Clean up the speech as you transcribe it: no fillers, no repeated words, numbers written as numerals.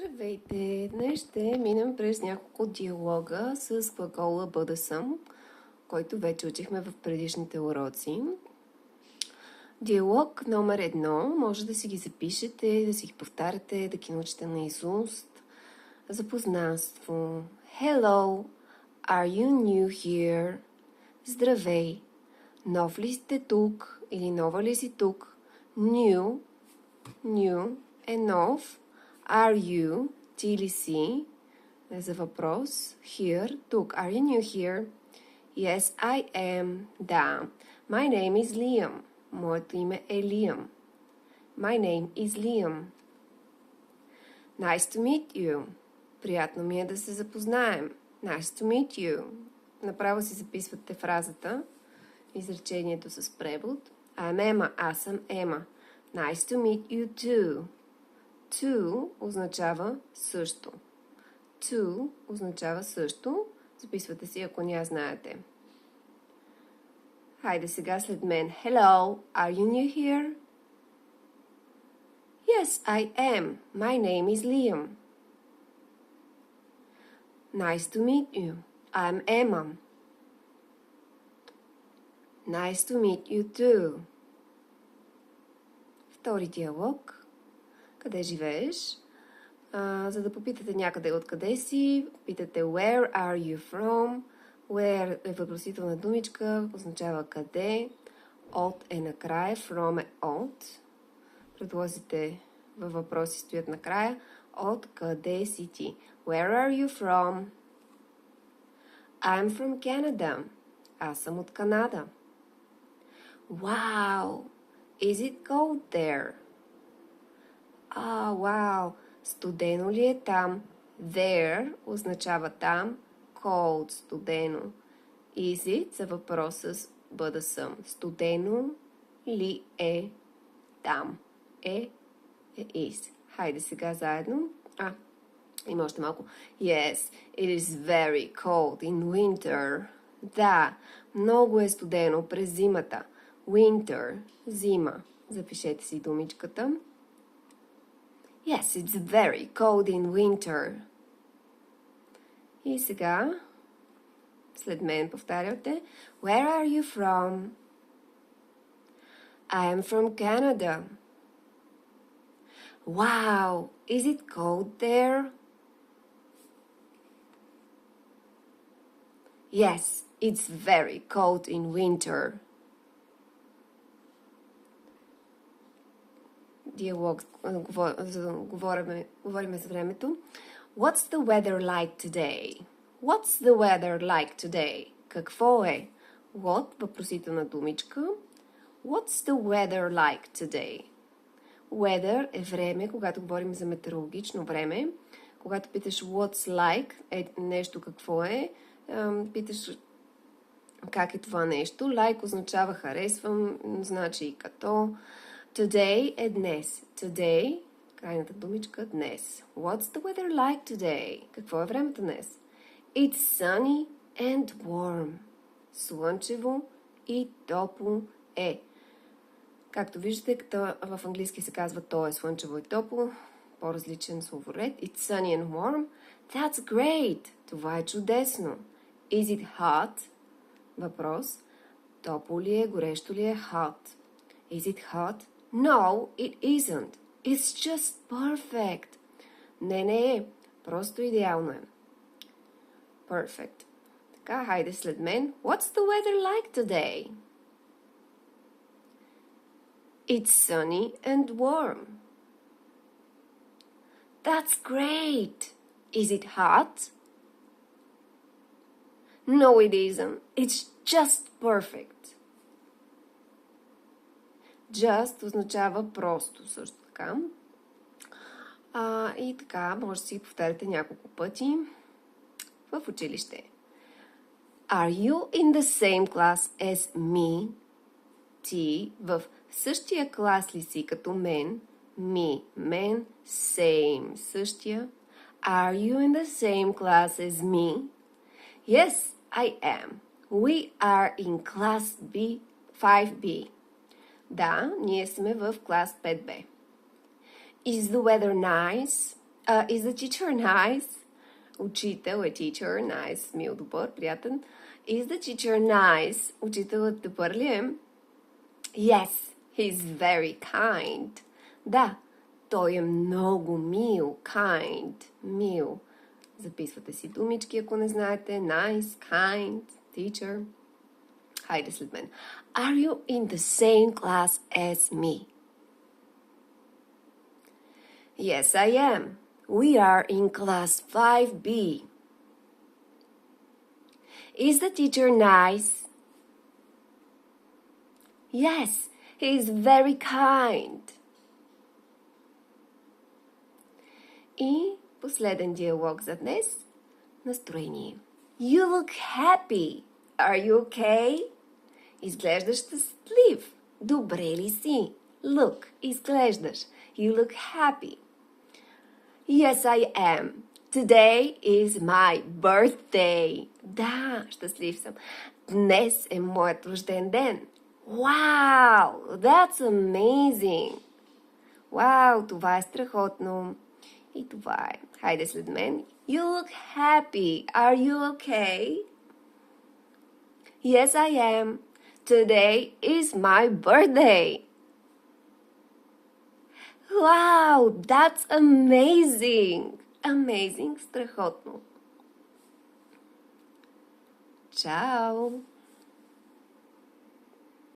Здравейте! Днес ще минем през няколко диалога с глагола бъда съм, който вече учихме в предишните уроци. Диалог номер 1 може да си ги запишете, да си ги повтаряте, да ги научите наизуст. Запознанство. Hello! Are you new here? Здравей! Нов ли сте тук? Или нова ли си тук? New е нов. Are you? Ти ли си? За въпрос. Here. Тук. Are you new here? Yes, I am. Да. My name is Liam. Моето име е Liam. My name is Liam. Nice to meet you. Приятно ми е да се запознаем. Nice to meet you. Направо си записвате фразата, изречението с превод. I'm Emma. Аз съм Ема. Nice to meet you too. To означава също. To означава също. Записвате си, ако не я знаете. Хайде сега след мен. Hello, are you new here? Yes, I am. My name is Liam. Nice to meet you. I'm Emma. Nice to meet you too. Втори диалог. Къде живееш? За да попитате някъде откъде си, питате where are you from? Where е въпросителна думичка, означава къде. От е накрая, from е от. Предлозите във въпроси стоят накрая. От къде си ти? Where are you from? I'm from Canada. Аз съм от Канада. Wow! Is it cold there? Вау! Студено ли е там? There означава там, cold, студено. Is it за въпрос с бъда съм. Студено ли е там? Е is. Хайде сега заедно. Има още малко. Yes, it is very cold in winter. Да, много е студено през зимата. Winter, зима. Запишете си думичката. Yes, it's very cold in winter. И сега, след мен повтаряте. Where are you from? I am from Canada. Wow, is it cold there? Yes, it's very cold in winter. Диалог, говорим за времето. What's the weather like today? What's the weather like today? Какво е? What, въпросителна думичка. What's the weather like today? Weather е време, когато говорим за метеорологично време. Когато питаш what's like, е нещо какво е, питаш как е това нещо. Like означава харесвам, значи и като. Today е днес. Today, крайната думичка, днес. What's the weather like today? Какво е времето днес? It's sunny and warm. Слънчево и топло е. Както виждате, в английски се казва то е слънчево и топло. По-различен словоред. It's sunny and warm. That's great. Това е чудесно. Is it hot? Въпрос. Топло ли е, горещо ли е? Hot. Is it hot? No, it isn't. It's just perfect. Не е. Просто идеално е. Perfect. Така, хайде след мен. What's the weather like today? It's sunny and warm. That's great. Is it hot? No, it isn't. It's just perfect. Just означава просто също така. И така, може да си повтаряте няколко пъти в училище. Are you in the same class as me? Ти в същия клас ли си като мен? Me, мен, same, същия. Are you in the same class as me? Yes, I am. We are in class B, 5B. Да, ние сме в клас 5B. Is the weather nice? Is the teacher nice? Учител е teacher, nice, мил, добър, приятен. Is the teacher nice? Учителът добър ли е? Yes, he's very kind. Да, той е много мил, kind, мил. Записвате си думички, ако не знаете. Nice, kind, teacher. Хайде след мен. Are you in the same class as me? Yes, I am. We are in class 5B. Is the teacher nice? Yes, he is very kind. И последен диалог за днес. Настроение. You look happy. Are you okay? Изглеждаш щастлив. Добре ли си? Look, изглеждаш. You look happy. Yes, I am. Today is my birthday. Да, щастлив съм. Днес е моят рожден ден. Wow, that's amazing. Вау, това е страхотно. И това е. Хайде след мен. You look happy. Are you okay? Yes, I am. Today is my birthday. Wow, that's amazing. Amazing, страхотно. Чао!